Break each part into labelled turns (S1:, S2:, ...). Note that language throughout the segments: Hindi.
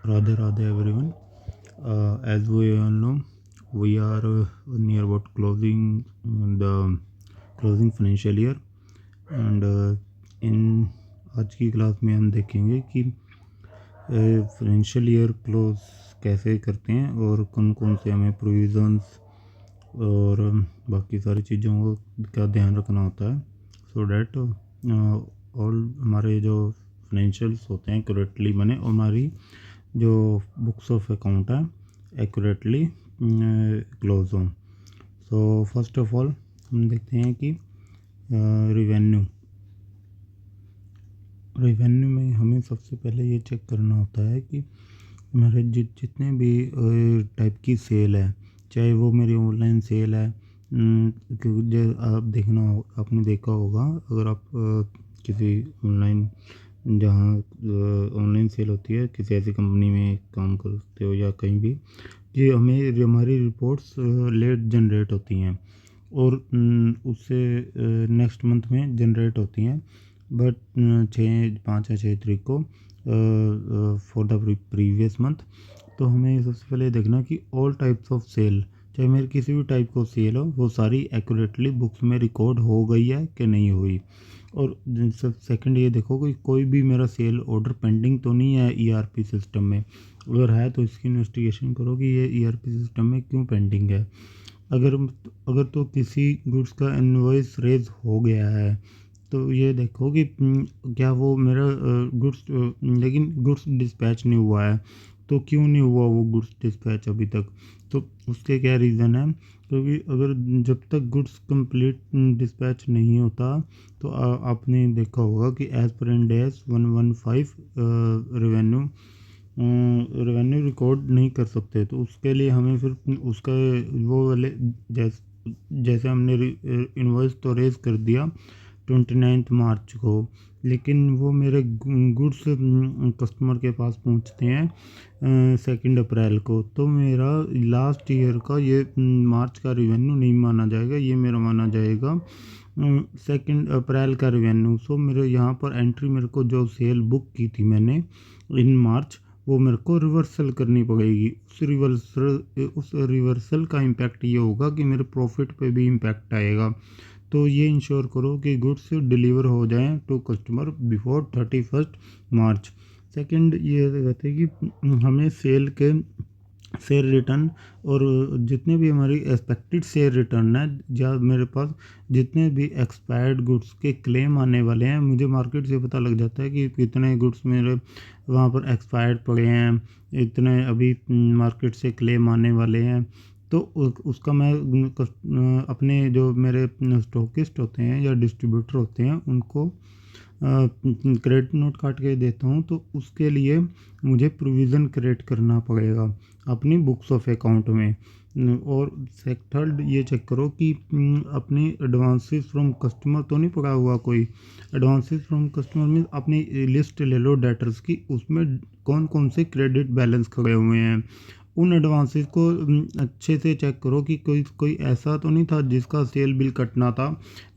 S1: Radhe Radhe everyone. As we all know, we are near about closing the closing financial year, and in आज की क्लास में हम देखेंगे कि फाइनेंशियल ईयर क्लोज कैसे करते हैं और कौन कौन से हमें प्रोविज़न्स और बाकी सारी चीज़ों का ध्यान रखना होता है, सो डैट ऑल हमारे जो फाइनेंशियल्स होते हैं एक्यूरेटली बने और हमारी जो बुक्स ऑफ अकाउंट है एक्यूरेटली क्लोज हों। सो फर्स्ट ऑफ ऑल हम देखते हैं कि रिवेन्यू में हमें सबसे पहले ये चेक करना होता है कि हमारे जितने भी टाइप की सेल है, चाहे वो मेरी ऑनलाइन सेल है, क्योंकि जो आपने देखा होगा अगर आप किसी ऑनलाइन जहाँ ऑनलाइन सेल होती है किसी ऐसी कंपनी में काम करते हो या कहीं भी, ये हमारी रिपोर्ट्स लेट जनरेट होती हैं और उससे नेक्स्ट मंथ में जनरेट होती हैं, बट 5 या 6 तारीख को फॉर द प्रीवियस मंथ। तो हमें सबसे पहले देखना कि ऑल टाइप्स ऑफ सेल, चाहे मेरी किसी भी टाइप को सेल हो, वो सारी एक्यूरेटली बुक्स में रिकॉर्ड हो गई है कि नहीं हुई। और सेकंड ये देखो कि कोई भी मेरा सेल ऑर्डर पेंडिंग तो नहीं है ईआरपी सिस्टम में, अगर है तो इसकी इन्वेस्टिगेशन करो कि ये ईआरपी सिस्टम में क्यों पेंडिंग है। अगर तो किसी गुड्स का इनवॉइस रेज हो गया है तो ये देखो कि क्या वो मेरा गुड्स लेकिन गुड्स डिस्पैच नहीं हुआ है, तो क्यों नहीं हुआ वो गुड्स डिस्पैच अभी तक, तो उसके क्या रीज़न है। क्योंकि अगर जब तक गुड्स कंप्लीट डिस्पैच नहीं होता तो आपने देखा होगा कि as per Ind AS 115 revenue record नहीं कर सकते। तो उसके लिए हमें फिर उसका वो वाले जैसे हमने इनवॉइस तो रेज कर दिया 29 मार्च को, लेकिन वो मेरे गुड्स कस्टमर के पास पहुंचते हैं 2 अप्रैल को, तो मेरा लास्ट ईयर का ये मार्च का रिवेन्यू नहीं माना जाएगा, ये मेरा माना जाएगा 2 अप्रैल का रिवेन्यू। सो मेरे यहाँ पर एंट्री मेरे को जो सेल बुक की थी मैंने इन मार्च, वो मेरे को रिवर्सल करनी पड़ेगी। उस रिवर्सल का इम्पैक्ट ये होगा कि मेरे प्रॉफिट पे भी इम्पैक्ट आएगा। तो ये इंश्योर करो कि गुड्स डिलीवर हो जाएं to customer before 31 March. Second ये कहते हैं कि हमें सेल रिटर्न और जितने भी हमारी एक्सपेक्टेड सेल रिटर्न है, या मेरे पास जितने भी एक्सपायर्ड गुड्स के क्लेम आने वाले हैं, मुझे मार्केट से पता लग जाता है कि कितने गुड्स मेरे वहाँ पर एक्सपायर्ड पड़े हैं, इतने अभी मार्केट से क्लेम आने वाले हैं। तो उसका मैं अपने जो मेरे स्टॉकिस्ट होते हैं या डिस्ट्रीब्यूटर होते हैं उनको क्रेडिट नोट काट के देता हूँ। तो उसके लिए मुझे प्रोविज़न क्रिएट करना पड़ेगा अपनी बुक्स ऑफ अकाउंट में। और थर्ड ये चेक करो कि अपनी एडवांसेस फ्रॉम कस्टमर तो नहीं पड़ा हुआ कोई। एडवांसेस फ्रॉम कस्टमर में अपनी लिस्ट ले लो डेटर्स की, उसमें कौन कौन से क्रेडिट बैलेंस खड़े हुए हैं। उन एडवांसेस को अच्छे से चेक करो कि कोई ऐसा तो नहीं था जिसका सेल बिल कटना था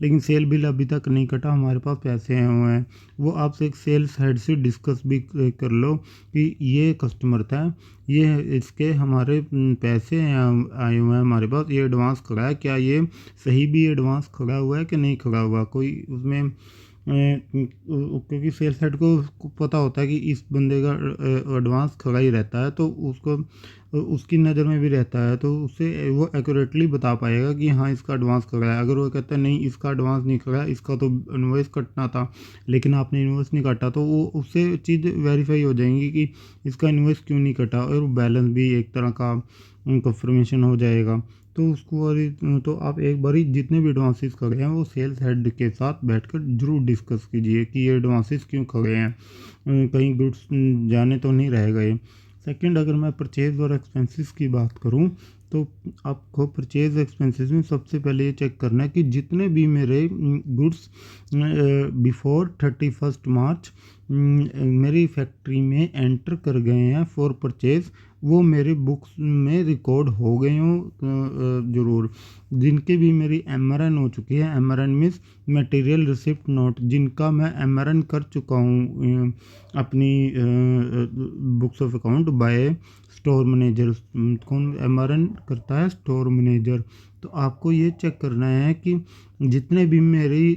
S1: लेकिन सेल बिल अभी तक नहीं कटा, हमारे पास पैसे आए हुए हैं। वो आपसे एक सेल्स हेड से डिस्कस भी कर लो कि ये कस्टमर था, ये इसके हमारे पैसे आए हुए हैं हमारे पास, ये एडवांस खड़ा है, क्या ये सही भी एडवांस खड़ा हुआ है कि नहीं खड़ा हुआ। कोई उसमें क्योंकि सेल्स हेड को पता होता है कि इस बंदे का एडवांस खड़ा ही रहता है, तो उसको उसकी नज़र में भी रहता है, तो उससे वो एक्यूरेटली बता पाएगा कि हाँ इसका एडवांस खड़ा है। अगर वो कहता है नहीं इसका एडवांस नहीं खड़ा, इसका तो इनवॉइस कटना था लेकिन आपने इनवॉइस नहीं काटा, तो वो उससे चीज़ वेरीफाई हो जाएंगी कि इसका इनवॉइस क्यों नहीं कटा, और बैलेंस भी एक तरह का कंफर्मेशन हो जाएगा। तो तो आप एक बारी जितने भी एडवांसेस खड़े हैं वो सेल्स हेड के साथ बैठकर जरूर डिस्कस कीजिए कि ये एडवांसेस क्यों खड़े हैं, कहीं गुड्स जाने तो नहीं रह गए। सेकंड, अगर मैं परचेज़ और एक्सपेंसेस की बात करूं तो आपको परचेज़ एक्सपेंसेस में सबसे पहले ये चेक करना है कि जितने भी मेरे गुड्स बिफोर 31 मार्च मेरी फैक्ट्री में एंटर कर गए हैं फॉर परचेज, वो मेरे बुक्स में रिकॉर्ड हो गए हों ज़रूर। जिनकी भी मेरी एमआरएन हो चुकी है, MRN means material receipt note, जिनका मैं एमआरएन कर चुका हूँ अपनी books of account by store manager. कौन एमआरएन करता है? Store manager. तो आपको ये चेक करना है कि जितने भी मेरी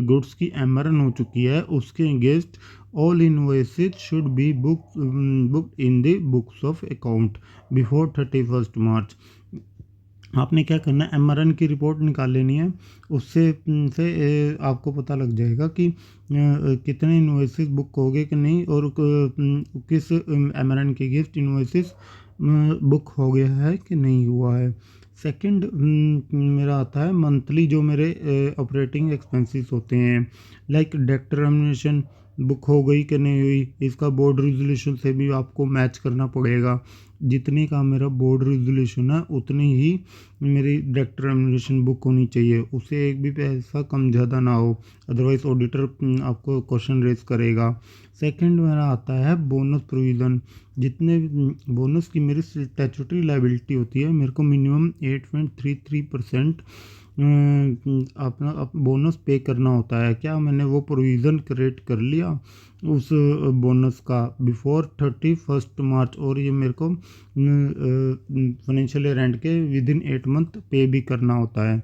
S1: गुड्स की एमआरएन हो चुकी है उसके against all invoices should be booked in the books of account before 31 मार्च। आपने क्या करना है, एमआरएन की रिपोर्ट निकाल लेनी है। उससे आपको पता लग जाएगा कि कितने इन्वॉइसेस बुक हो गए कि नहीं, और किस एमआरएन के अगेंस्ट इन्वॉइसेस बुक हो गया है कि नहीं हुआ है। सेकंड मेरा आता है मंथली जो मेरे ऑपरेटिंग एक्सपेंसेस होते हैं, लाइक डेट रेम्युनरेशन बुक हो गई कि नहीं हुई। इसका बोर्ड रेजोल्यूशन से भी आपको मैच करना पड़ेगा। जितने का मेरा बोर्ड रेजोल्यूशन है उतनी ही मेरी डायरेक्टर रेम्युनरेशन बुक होनी चाहिए, उससे एक भी पैसा कम ज़्यादा ना हो, अदरवाइज ऑडिटर आपको क्वेश्चन रेज करेगा। सेकंड मेरा आता है बोनस प्रोविज़न। जितने बोनस की मेरी स्टैट्यूटरी लायबिलिटी होती है, मेरे को मिनिमम 8.33% अपना बोनस पे करना होता है। क्या मैंने वो प्रोविज़न क्रिएट कर लिया उस बोनस का बिफोर 31 मार्च, और ये मेरे को फाइनेंशियल ईयर एंड के विद इन 8 मंथ पे भी करना होता है।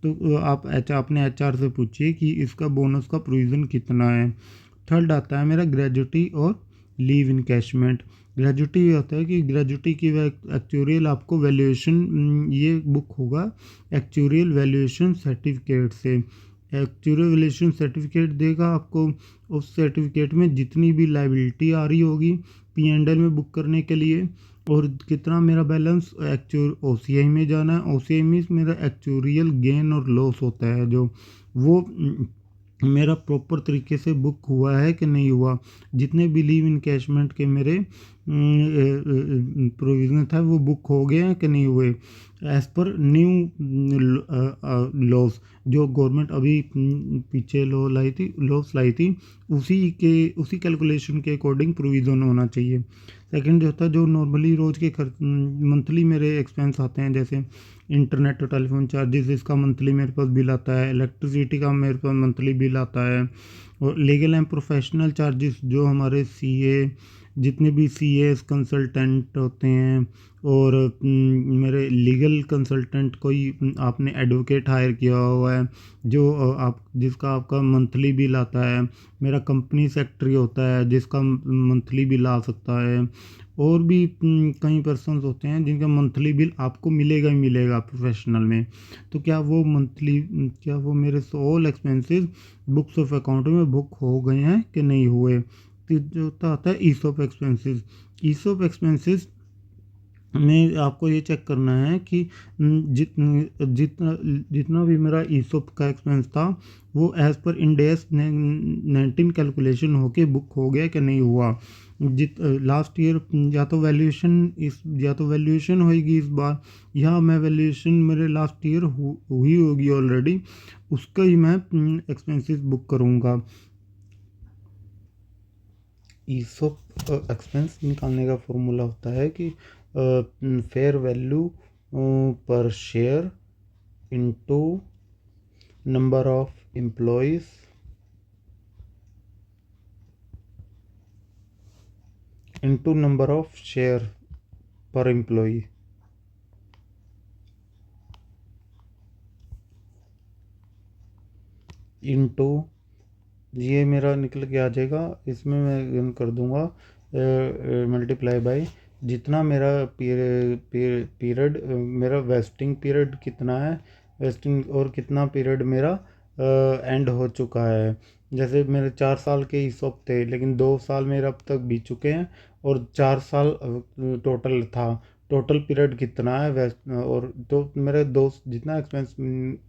S1: तो आप अपने एचआर से पूछिए कि इसका बोनस का प्रोविज़न कितना है। थर्ड आता है मेरा ग्रेजुटी और लीव इनकैशमेंट। ग्रेजुटी ये होता है कि ग्रेजुटी की एक्चुरियल आपको वैल्यूएशन ये बुक होगा एक्चुरियल वैल्यूएशन सर्टिफिकेट से। एक्चुरियल वैल्यूएशन सर्टिफिकेट देगा आपको, उस सर्टिफिकेट में जितनी भी लायबिलिटी आ रही होगी P&L में बुक करने के लिए, और कितना मेरा बैलेंस एक्चुअल ओसीआई में जाना है। ओसीआई मीन्स मेरा एक्चुरियल गेन और लॉस होता है, जो वो मेरा प्रॉपर तरीके से बुक हुआ है कि नहीं हुआ। जितने भी लीव इनकैशमेंट के मेरे प्रोविज़न था वो बुक हो गए हैं कि नहीं हुए एज़ पर न्यू लॉस, जो गवर्नमेंट अभी पीछे लॉस लाई थी, उसी कैलकुलेशन के अकॉर्डिंग प्रोविज़न होना चाहिए। सेकंड जो होता है, जो नॉर्मली रोज़ के खर्च मंथली मेरे एक्सपेंस आते हैं, जैसे इंटरनेट और टेलीफोन चार्जेस, इसका मंथली मेरे पास बिल आता है। इलेक्ट्रिसिटी का मेरे पास मंथली बिल आता है। और लीगल एंड प्रोफेशनल चार्जेस, जो हमारे सीए जितने भी सीएस कंसल्टेंट होते हैं, और मेरे लीगल कंसल्टेंट कोई आपने एडवोकेट हायर किया हुआ है, जो आप जिसका आपका मंथली बिल आता है। मेरा कंपनी सेक्रेटरी होता है जिसका मंथली बिल आ सकता है। और भी कई पर्सन्स होते हैं जिनका मंथली बिल आपको मिलेगा ही मिलेगा प्रोफेशनल में। तो क्या वो मेरे all expenses books of account में बुक हो गए हैं कि नहीं हुए। तो जो आता है ईसॉप एक्सपेंसेस। ईसॉप एक्सपेंसेस में आपको ये चेक करना है कि जितना भी मेरा ईसॉप का एक्सपेंस था वो as per Ind AS 19 calculation होके बुक हो गया कि नहीं हुआ। लास्ट ईयर या तो वैल्यूएशन होगी इस बार, या मैं वैल्यूएशन मेरे लास्ट ईयर हुई होगी ऑलरेडी, उसका ही मैं एक्सपेंसेस बुक करूँगा। ईसॉप एक्सपेंस निकालने का फॉर्मूला होता है कि फेयर वैल्यू पर share into number of employees into number of share पर एम्प्लॉय। इनटू ये मेरा निकल के आ जाएगा, इसमें मैं कर दूंगा मल्टीप्लाई बाय जितना मेरा पीरियड मेरा वेस्टिंग पीरियड कितना है, वेस्टिंग और कितना पीरियड मेरा एंड हो चुका है। जैसे मेरे 4 साल के ईसॉप थे, लेकिन 2 साल मेरे अब तक बीत चुके हैं, और 4 साल टोटल था। टोटल पीरियड कितना है वेस्ट, और तो मेरे दोस्त जितना एक्सपेंस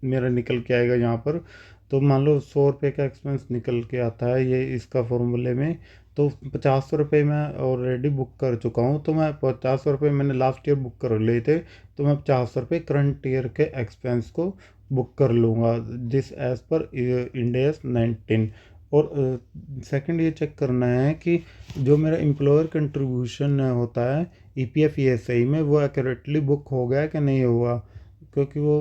S1: मेरा निकल के आएगा यहाँ पर, तो मान लो 100 रुपये का एक्सपेंस निकल के आता है ये इसका फॉर्मूले में, तो 50 रुपये मैं ऑलरेडी बुक कर चुका हूँ। तो मैं 50 रुपये मैंने लास्ट ईयर बुक कर लिए थे, तो मैं 50 रुपये करंट ईयर के एक्सपेंस को बुक कर लूँगा this as per Ind AS 19। और सेकंड ये चेक करना है कि जो मेरा एम्प्लॉयर कंट्रीब्यूशन होता है EPF ESI में वो एक्यूरेटली बुक हो गया कि नहीं हुआ, क्योंकि वो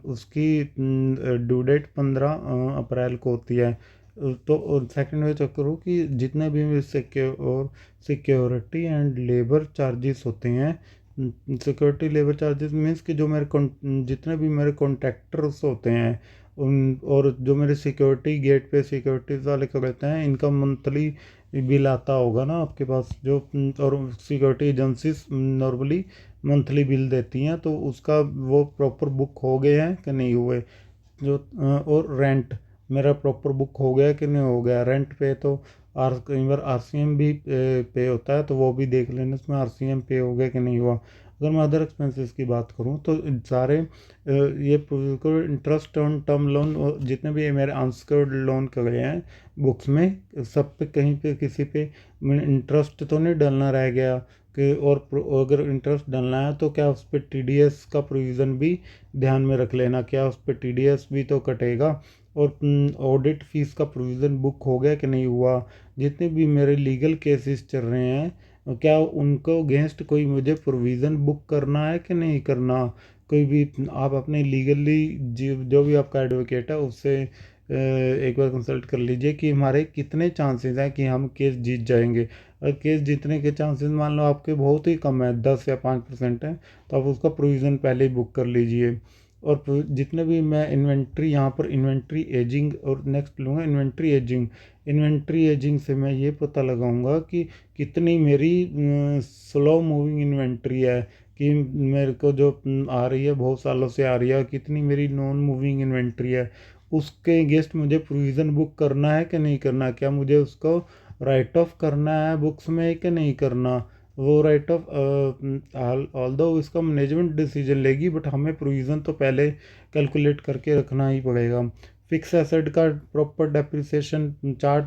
S1: उसकी ड्यू डेट 15 अप्रैल को होती है। तो सेकंड में चेक करो कि जितने भी सिक्योरिटी एंड लेबर चार्जेस होते हैं, सिक्योरिटी लेबर चार्जेस मीन्स कि जो मेरे जितने भी मेरे कॉन्ट्रैक्टर्स होते हैं उन, और जो मेरे सिक्योरिटी गेट पे सिक्योरिटी वाले क्या कहते हैं, इनका मंथली बिल आता होगा ना आपके पास जो, और security agencies normally monthly bill देती हैं, तो उसका वो प्रॉपर बुक हो गए हैं कि नहीं हुए। जो और रेंट मेरा प्रॉपर बुक हो गया कि नहीं हो गया। रेंट पे तो कई बार RCM भी पे होता है, तो वो भी देख लेना इसमें RCM पे हो गया कि नहीं हुआ। अगर मैं अदर एक्सपेंसेस की बात करूँ तो सारे ये इंटरेस्ट ऑन टर्म लोन जितने भी मेरे अनसेक्योर्ड लोन कर गए हैं बुक्स में, सब पे कहीं पे किसी पे इंटरेस्ट तो नहीं डलना रह गया कि, और अगर इंटरेस्ट डलना है तो क्या उस पर TDS का प्रोविज़न भी ध्यान में रख लेना, क्या उस पर TDS भी तो कटेगा। और ऑडिट फीस का प्रोविज़न बुक हो गया कि नहीं हुआ। जितने भी मेरे लीगल केसेस चल रहे हैं, क्या उनको अगेंस्ट कोई मुझे प्रोविज़न बुक करना है कि नहीं करना। कोई भी आप अपने लीगली जो भी आपका एडवोकेट है उससे एक बार कंसल्ट कर लीजिए कि हमारे कितने चांसेस हैं कि हम केस जीत जाएंगे। अगर केस जीतने के चांसेस मान लो आपके बहुत ही कम है, 10 या 5% है, तो आप उसका प्रोविज़न पहले ही बुक कर लीजिए। और जितने भी मैं इन्वेंट्री यहाँ पर इन्वेंट्री एजिंग और नेक्स्ट लूँगा इन्वेंट्री एजिंग। इन्वेंट्री एजिंग से मैं ये पता लगाऊंगा कि कितनी मेरी स्लो मूविंग इन्वेंट्री है, कि मेरे को जो आ रही है बहुत सालों से आ रही है, कितनी मेरी नॉन मूविंग इन्वेंट्री है, उसके अगेंस्ट मुझे प्रोविज़न बुक करना है कि नहीं करना। क्या मुझे उसको राइट ऑफ करना है बुक्स में कि नहीं करना। वो राइट ऑफ ऑल्दो इसका मैनेजमेंट डिसीजन लेगी, बट हमें प्रोविज़न तो पहले कैलकुलेट करके रखना ही पड़ेगा। फिक्स एसेट का प्रॉपर डेप्रिसिएशन चार्ट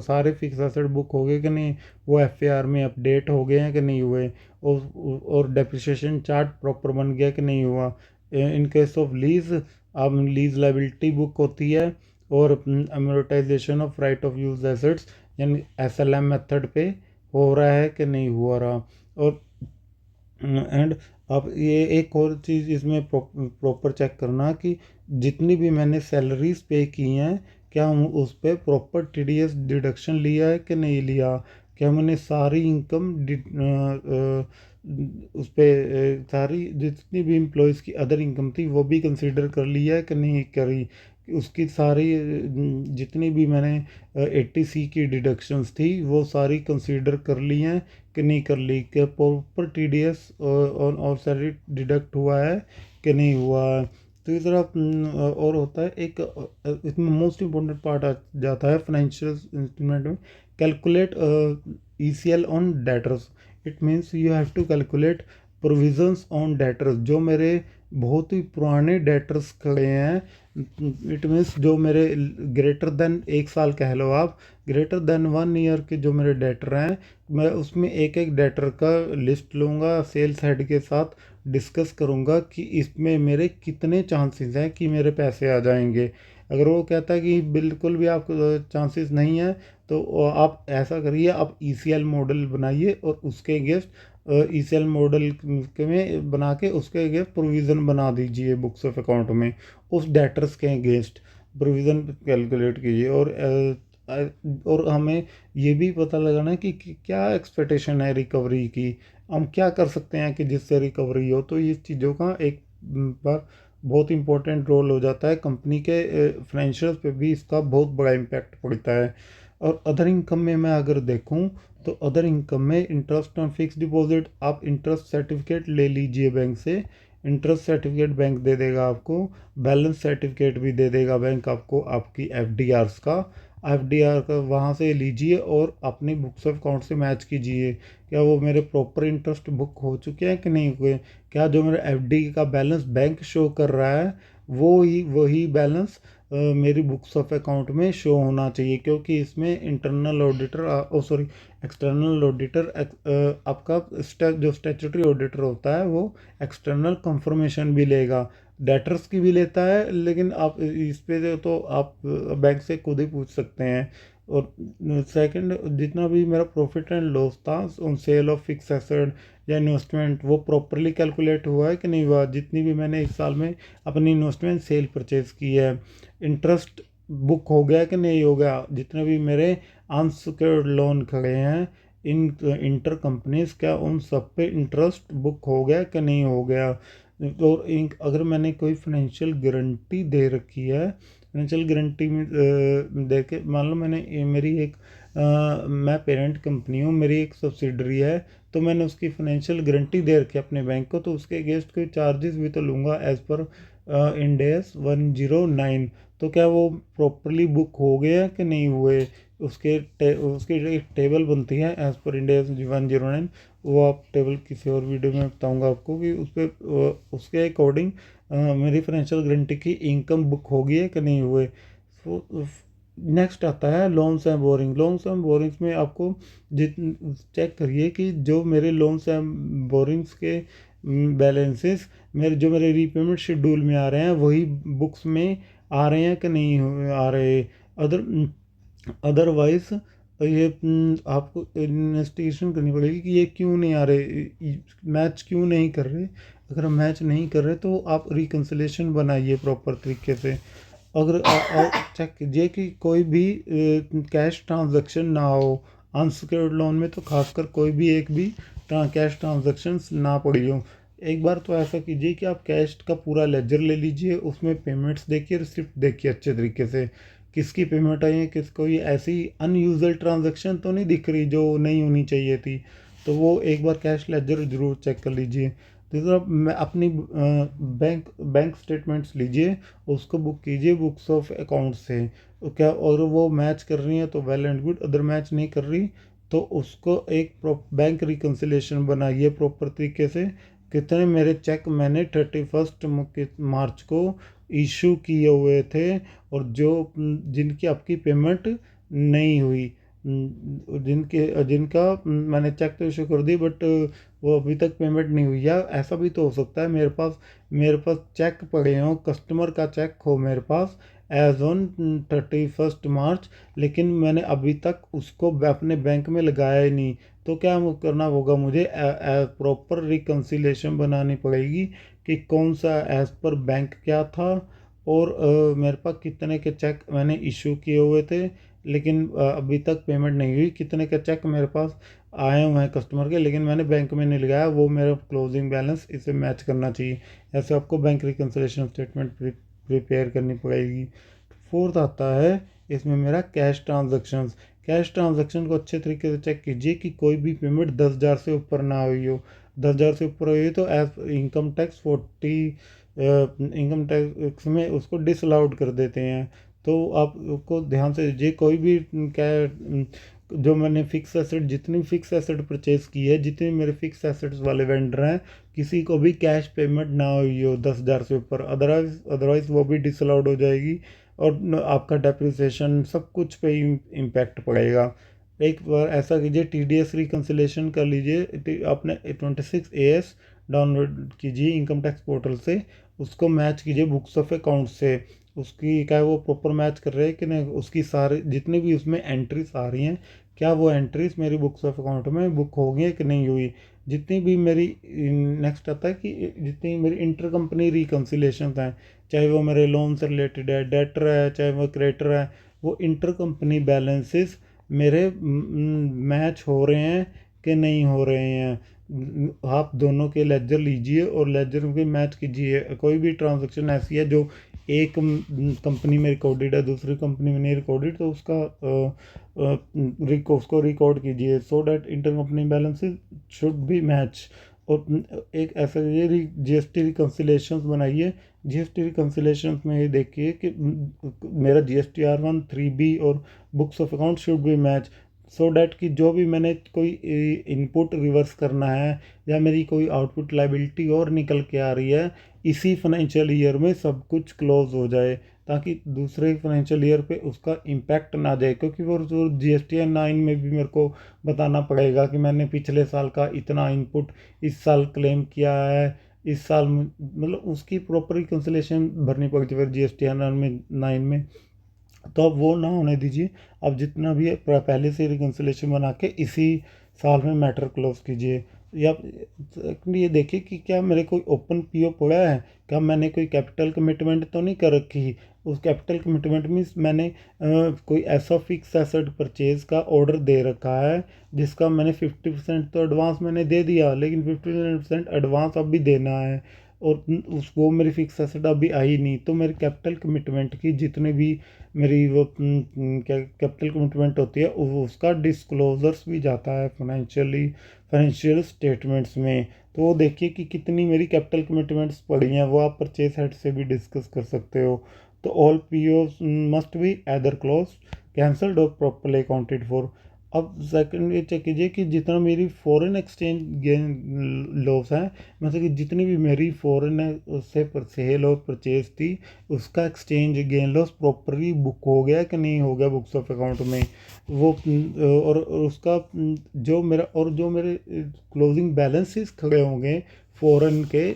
S1: सारे फिक्स एसेट बुक हो गए कि नहीं, वो FAR में अपडेट हो गए हैं कि नहीं हुए, और डेप्रिसिएशन चार्ट प्रॉपर बन गया कि नहीं हुआ। इन केस ऑफ लीज, अब लीज लाइबिलिटी बुक होती है, और amortisation of right of use assets यानी SLM मेथड पे हो रहा है कि नहीं हो रहा। और एंड अब ये एक और चीज़ इसमें प्रॉपर चेक करना कि जितनी भी मैंने सैलरीज पे की हैं, क्या उस पर प्रॉपर TDS डिडक्शन लिया है कि नहीं लिया। क्या मैंने सारी इनकम उस पर सारी जितनी भी एम्प्लॉयज़ की अदर इनकम थी वो भी कंसिडर कर लिया है कि नहीं करी। उसकी सारी जितनी भी मैंने 80C की डिडक्शंस थी वो सारी कंसिडर कर ली हैं कि नहीं कर ली। क्या प्रॉपर TDS और सैलरी डिडक्ट हुआ है कि नहीं हुआ है। तो इस तरह और होता है एक इसमें मोस्ट इम्पोर्टेंट पार्ट आ जाता है फाइनेंशियल इंस्ट्रूमेंट में, calculate ECL on debtors. It means you have to calculate provisions on debtors. जो मेरे बहुत ही पुराने डेटर्स खड़े हैं, इट मीन्स जो मेरे ग्रेटर देन 1 साल कह लो आप, ग्रेटर देन 1 ईयर के जो मेरे डेटर हैं, मैं उसमें एक एक डेटर का लिस्ट लूँगा, सेल्स हेड के साथ डिस्कस करूँगा कि इसमें मेरे कितने चांसेस हैं कि मेरे पैसे आ जाएंगे। अगर वो कहता है कि बिल्कुल भी आप चांसेस नहीं है, तो आप ऐसा करिए, आप ECL मॉडल बनाइए और उसके अगेंस्ट ECL मॉडल के में बना के उसके अगेंस्ट प्रोविज़न बना दीजिए बुक्स ऑफ अकाउंट में, उस डेटर्स के अगेंस्ट प्रोविज़न कैलकुलेट कीजिए। और हमें ये भी पता लगाना है कि क्या एक्सपेक्टेशन है रिकवरी की, हम क्या कर सकते हैं कि जिससे रिकवरी हो। तो ये चीज़ों का एक बार बहुत इंपॉर्टेंट रोल हो जाता है, कंपनी के फाइनेंशियल पे भी इसका बहुत बड़ा इम्पैक्ट पड़ता है। और अदर इनकम में मैं अगर देखूं तो अदर इनकम में इंटरेस्ट ऑन फिक्स डिपॉजिट, आप इंटरेस्ट सर्टिफिकेट ले लीजिए बैंक से। इंटरेस्ट सर्टिफिकेट बैंक दे देगा आपको, बैलेंस सर्टिफिकेट भी दे देगा बैंक आपको आपकी FDRs का। FDR का वहाँ से लीजिए और अपनी बुक्स ऑफ अकाउंट से मैच कीजिए, क्या वो मेरे प्रॉपर इंटरेस्ट बुक हो चुके हैं कि नहीं हुए। क्या जो मेरा FD का बैलेंस बैंक शो कर रहा है वो ही वही बैलेंस मेरी बुक्स ऑफ अकाउंट में शो होना चाहिए, क्योंकि इसमें internal auditor sorry external auditor आपका जो स्टैट्यूटरी ऑडिटर होता है वो एक्सटर्नल कंफर्मेशन भी लेगा, डेटर्स की भी लेता है, लेकिन आप इस पे तो आप बैंक से खुद ही पूछ सकते हैं। और सेकंड, जितना भी मेरा प्रॉफिट एंड लॉस था on sale of fix asset या इन्वेस्टमेंट, वो प्रॉपरली कैलकुलेट हुआ है कि नहीं हुआ, जितनी भी मैंने एक साल में अपनी इन्वेस्टमेंट सेल परचेज की है, इंटरेस्ट बुक हो गया कि नहीं हो गया, जितने भी मेरे अनसिक्योर्ड लोन खड़े हैं इन इंटर कंपनीज, क्या उन सब पे इंटरेस्ट बुक हो गया कि नहीं हो गया। और अगर मैंने कोई फाइनेंशियल गारंटी दे रखी है, फाइनेंशियल गारंटी में दे के, मान लो मैंने मेरी एक मैं पेरेंट कंपनी हूँ, मेरी एक सब्सिडरी है, तो मैंने उसकी फाइनेंशियल गारंटी दे रखी है अपने बैंक को, तो उसके अगेंस्ट कोई चार्जेस भी तो लूँगा एज पर इंड एस 109। तो क्या वो प्रॉपरली बुक हो गया कि नहीं हुए, उसकी एक टेबल बनती है एज पर इंड एस 109। वो आप टेबल किसी और वीडियो में बताऊंगा आपको कि उस पर उसके अकॉर्डिंग मेरी फाइनेंशियल गारंटी की इनकम बुक होगी है कि नहीं हुए। नेक्स्ट आता है loans and boring. Loans and borings में आपको जित चेक करिए कि जो मेरे लोन्स एंड बोरिंग्स के बैलेंसेस मेरे रीपेमेंट शेड्यूल में आ रहे हैं, वही बुक्स में आ रहे हैं कि नहीं आ रहे। अदर अदरवाइज ये आपको इन्वेस्टिगेशन करनी पड़ेगी कि ये क्यों नहीं आ रहे, मैच क्यों नहीं कर रहे। अगर मैच नहीं कर रहे तो आप रिकन्सिलेशन बनाइए प्रॉपर तरीके से। अगर चेक कीजिए कि कोई भी कैश ट्रांजैक्शन ना हो, अनसिक्योर्ड लोन में तो खासकर कोई भी एक भी कैश ट्रांजैक्शंस ना पड़ी हो। एक बार तो ऐसा कीजिए कि आप कैश का पूरा लेजर ले लीजिए, उसमें पेमेंट्स देखिए, रिसिप्ट देखिए अच्छे तरीके से, किसकी पेमेंट आई है, किस कोई ऐसी अनयूजुअल ट्रांजैक्शन तो नहीं दिख रही जो नहीं होनी चाहिए थी। तो वो एक बार कैश लेजर ज़रूर चेक कर लीजिए। दूसरा, मैं अपनी बैंक बैंक स्टेटमेंट्स लीजिए, उसको बुक कीजिए बुक्स ऑफ अकाउंट से। तो क्या और वो मैच कर रही है तो well and good, other match नहीं कर रही तो उसको एक बैंक रिकन्सिलेशन बनाइए प्रॉपर तरीके से। कितने मेरे चेक मैंने 31 मार्च को इशू किए हुए थे, और जो जिनकी आपकी पेमेंट नहीं हुई, जिनका मैंने चेक तो इशू कर दी बट वो अभी तक पेमेंट नहीं हुई। या ऐसा भी तो हो सकता है मेरे पास चेक पड़े हों, कस्टमर का चेक हो मेरे पास एज ऑन 31 मार्च, लेकिन मैंने अभी तक उसको अपने बैंक में लगाया ही नहीं। तो क्या करना होगा मुझे, प्रॉपर रिकन्सिलेशन बनानी पड़ेगी कि कौन सा एज पर बैंक क्या था, और मेरे पास कितने के चेक मैंने इशू किए हुए थे लेकिन अभी तक पेमेंट नहीं हुई, कितने के चेक मेरे पास आए हुए हैं कस्टमर के लेकिन मैंने बैंक में नहीं लगाया, वो मेरा क्लोजिंग बैलेंस इसे मैच करना चाहिए। ऐसे आपको बैंक रिकन्सिलेशन स्टेटमेंट प्रिपेयर करनी पड़ेगी। फोर्थ आता है इसमें मेरा कैश ट्रांजैक्शंस। कैश ट्रांजैक्शन को अच्छे तरीके से चेक कीजिए कि कोई भी पेमेंट 10,000 से ऊपर ना हुई हो। 10,000 से ऊपर हुई तो as income tax 40 income tax में उसको डिसअलाउड कर देते हैं। तो आपको ध्यान से दीजिए, कोई भी जो मैंने फिक्स एसेट, जितनी फिक्स एसेट परचेज की है, जितने मेरे फिक्स एसेट्स वाले वेंडर हैं, किसी को भी कैश पेमेंट ना हुई हो 10,000 से ऊपर, अदरवाइज वो भी डिसअलाउड हो जाएगी और आपका डेप्रिसिएशन सब कुछ पे इम्पैक्ट पड़ेगा। एक बार ऐसा कीजिए, TDS रिकन्सिलेशन कर लीजिए, आपने 26AS डाउनलोड कीजिए इनकम टैक्स पोर्टल से, उसको मैच कीजिए बुक्स ऑफ अकाउंट से, उसकी क्या वो प्रॉपर मैच कर रहे हैं कि नहीं, उसकी सारे जितनी भी उसमें एंट्रीज आ रही हैं, क्या वो एंट्रीज मेरी बुक्स ऑफ अकाउंट में बुक हो गई है कि नहीं हुई। जितनी भी मेरी नेक्स्ट आता है कि जितनी मेरी इंटर कंपनी रिकन्सिलेशन हैं, चाहे वो मेरे लोन से रिलेटेड है, डेटर है, चाहे वो क्रेडिटर है, वो इंटर कंपनी बैलेंसेस मेरे मैच हो रहे हैं कि नहीं हो रहे हैं। आप दोनों के लेजर लीजिए और लेजर के मैच कीजिए। कोई भी ट्रांजैक्शन ऐसी है जो एक कंपनी में रिकॉर्डेड है दूसरी कंपनी में नहीं रिकॉर्डेड, तो उसको रिकॉर्ड कीजिए so that inter company balances should be match. और एक ऐसा ये GST रिकन्सिलेशन बनाइए। GST रिकन्सिलेशन में ये देखिए कि मेरा GSTR1 3B और books of account should be match, so that कि जो भी मैंने कोई इनपुट रिवर्स करना है या मेरी कोई आउटपुट लाइबिलिटी और निकल के आ रही है, इसी फाइनेंशियल ईयर में सब कुछ क्लोज हो जाए, ताकि दूसरे फाइनेंशियल ईयर पे उसका इम्पैक्ट ना जाए। क्योंकि वो जो GST9 में भी मेरे को बताना पड़ेगा कि मैंने पिछले साल का इतना इनपुट इस साल क्लेम किया है, इस साल मतलब उसकी प्रॉपर रिकन्सिलेशन भरनी पड़ती है फिर GST9 में। तो अब वो ना होने दीजिए। अब जितना भी है पहले से रिकन्सिलेशन बना के इसी साल में मैटर क्लोज कीजिए। या ये देखिए कि क्या मेरे कोई ओपन पीओ पड़ा है, क्या मैंने कोई कैपिटल कमिटमेंट तो नहीं कर रखी। उस कैपिटल कमिटमेंट मीन्स मैंने कोई ऐसा फिक्स एसेट परचेज का ऑर्डर दे रखा है जिसका मैंने 50% तो एडवांस मैंने दे दिया, लेकिन 50% एडवांस अब भी देना है। और उसको मेरी फिक्स एसेट अभी आई नहीं, तो मेरे कैपिटल कमिटमेंट की जितने भी मेरी वो क्या कैपिटल कमिटमेंट होती है उसका डिस्क्लोजर्स भी जाता है फाइनेंशियल स्टेटमेंट्स में। तो वो देखिए कि कितनी मेरी कैपिटल कमिटमेंट्स पड़ी हैं, वो आप परचेज हेड से भी डिस्कस कर सकते हो। तो all PO must be either close, cancelled और प्रॉपर्ली अकाउंटेड फॉर। अब सेकंड ये चेक कीजिए कि जितना मेरी फॉरेन एक्सचेंज गेन लॉस है, मतलब कि जितनी भी मेरी फॉरेन से सेल और परचेज थी उसका exchange gain loss properly book हो गया कि नहीं हो गया बुक्स ऑफ अकाउंट में। वो और उसका जो मेरे क्लोजिंग बैलेंसेस खड़े होंगे फॉरेन के,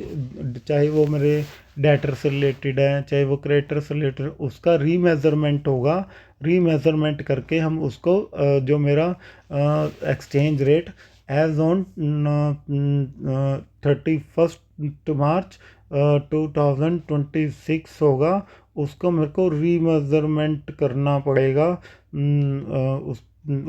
S1: चाहे वो मेरे डेटर से रिलेटेड है चाहे वो क्रेडिटर से रिलेटेड, उसका रीमेजरमेंट होगा। रीमेजरमेंट करके हम उसको जो मेरा एक्सचेंज रेट एज ऑन 31 मार्च 2026 होगा, उसको मेरे को रीमेजरमेंट करना पड़ेगा।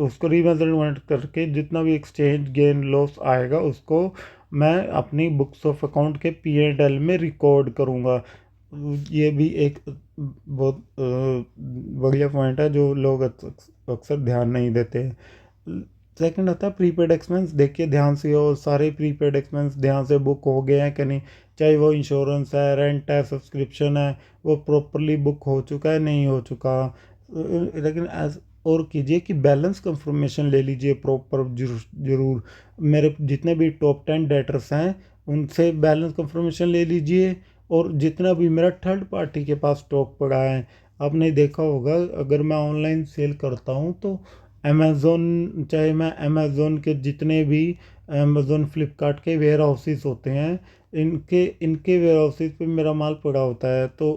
S1: उसको रीमेजरमेंट करके जितना भी एक्सचेंज गेन लॉस आएगा उसको मैं अपनी बुक्स ऑफ अकाउंट के P&L में रिकॉर्ड करूँगा। ये भी एक बहुत बढ़िया पॉइंट है जो लोग अक्सर ध्यान नहीं देते। सेकंड आता है प्रीपेड एक्सपेंस। देखिए ध्यान से, हो सारे प्रीपेड एक्सपेंस ध्यान से बुक हो गए हैं कि नहीं, चाहे वो इंश्योरेंस है, रेंट है, सब्सक्रिप्शन है, वो प्रॉपरली बुक हो चुका है नहीं हो चुका। लेकिन एज और कीजिए कि बैलेंस कंफर्मेशन ले लीजिए प्रॉपर जरूर। मेरे जितने भी टॉप 10 डेटर्स हैं उनसे बैलेंस कंफर्मेशन ले लीजिए। और जितना भी मेरा थर्ड पार्टी के पास स्टॉक पड़ा है, आपने देखा होगा अगर मैं ऑनलाइन सेल करता हूँ तो अमेज़ोन, चाहे मैं अमेज़ोन के जितने भी अमेज़ोन फ्लिपकार्ट के वेयर हाउसेस होते हैं, इनके इनके वेयर हाउसेस पे मेरा माल पड़ा होता है। तो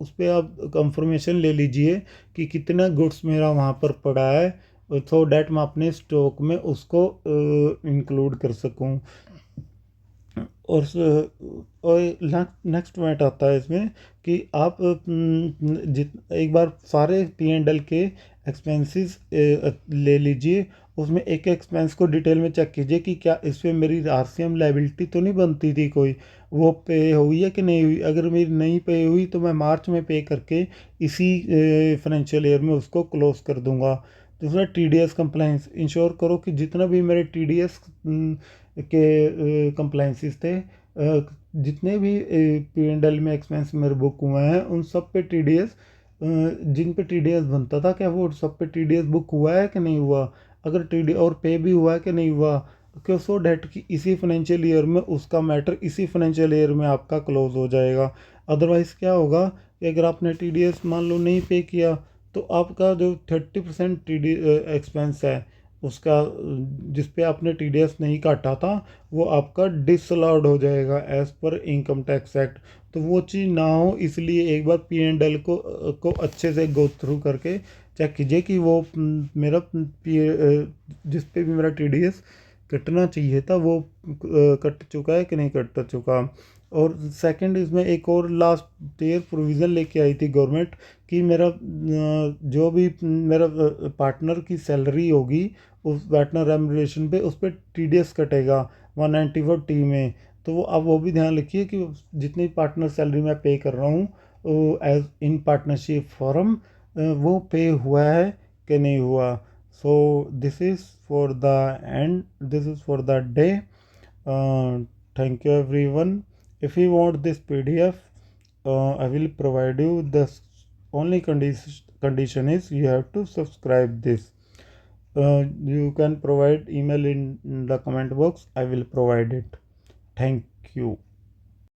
S1: उस पर आप कंफर्मेशन ले लीजिए कि कितना गुड्स मेरा वहाँ पर पड़ा है, सो डैट मैं अपने स्टॉक में उसको इंक्लूड कर सकूँ। और और नेक्स्ट पॉइंट आता है इसमें कि आप एक बार सारे P&L के एक्सपेंसेस ले लीजिए, उसमें एक एक्सपेंस को डिटेल में चेक कीजिए कि क्या इस पे मेरी RCM लाइबिलिटी तो नहीं बनती थी कोई, वो पे हुई है कि नहीं हुई। अगर मेरी नहीं पे हुई तो मैं मार्च में पे करके इसी फाइनेंशियल ईयर में उसको क्लोज कर दूंगा। दूसरा TDS कंप्लाइंस, इंश्योर करो कि जितना भी मेरे TDS के कंप्लाइंसिस थे, जितने भी P&L में एक्सपेंस मेरे बुक हुए हैं उन सब पे TDS, जिन पे TDS बनता था क्या वो सब पे TDS बुक हुआ है कि नहीं हुआ, अगर TDS और पे भी हुआ है कि नहीं हुआ, क्यों सो डैट कि इसी फाइनेंशियल ईयर में उसका मैटर इसी फाइनेंशियल ईयर में आपका क्लोज हो जाएगा। अदरवाइज़ क्या होगा कि अगर आपने TDS मान लो नहीं पे किया तो आपका जो 30% TD एक्सपेंस है उसका, जिस पे आपने TDS नहीं काटा था, वो आपका डिसअलाउड हो जाएगा as per income tax act. तो वो चीज़ ना हो इसलिए एक बार P&L को अच्छे से गो थ्रू करके चेक कीजिए कि वो मेरा जिस पे भी मेरा TDS कटना चाहिए था वो कट चुका है कि नहीं कट चुका। और सेकंड इसमें एक और लास्ट ईयर प्रोविज़न लेके आई थी गवर्नमेंट कि मेरा जो भी मेरा पार्टनर की सैलरी होगी उस पार्टनर रेम्युनरेशन पे उस पर TDS कटेगा 194T में। तो वो अब वो भी ध्यान रखिए कि जितनी पार्टनर सैलरी मैं पे कर रहा हूँ एज इन पार्टनरशिप फॉर्म, वो पे हुआ है कि नहीं हुआ। So this is for the end, this is for the day. Thank you everyone. If you want this PDF, I will provide you. The only condition is you have to subscribe this. You can provide email in the comment box. I will provide it. Thank you.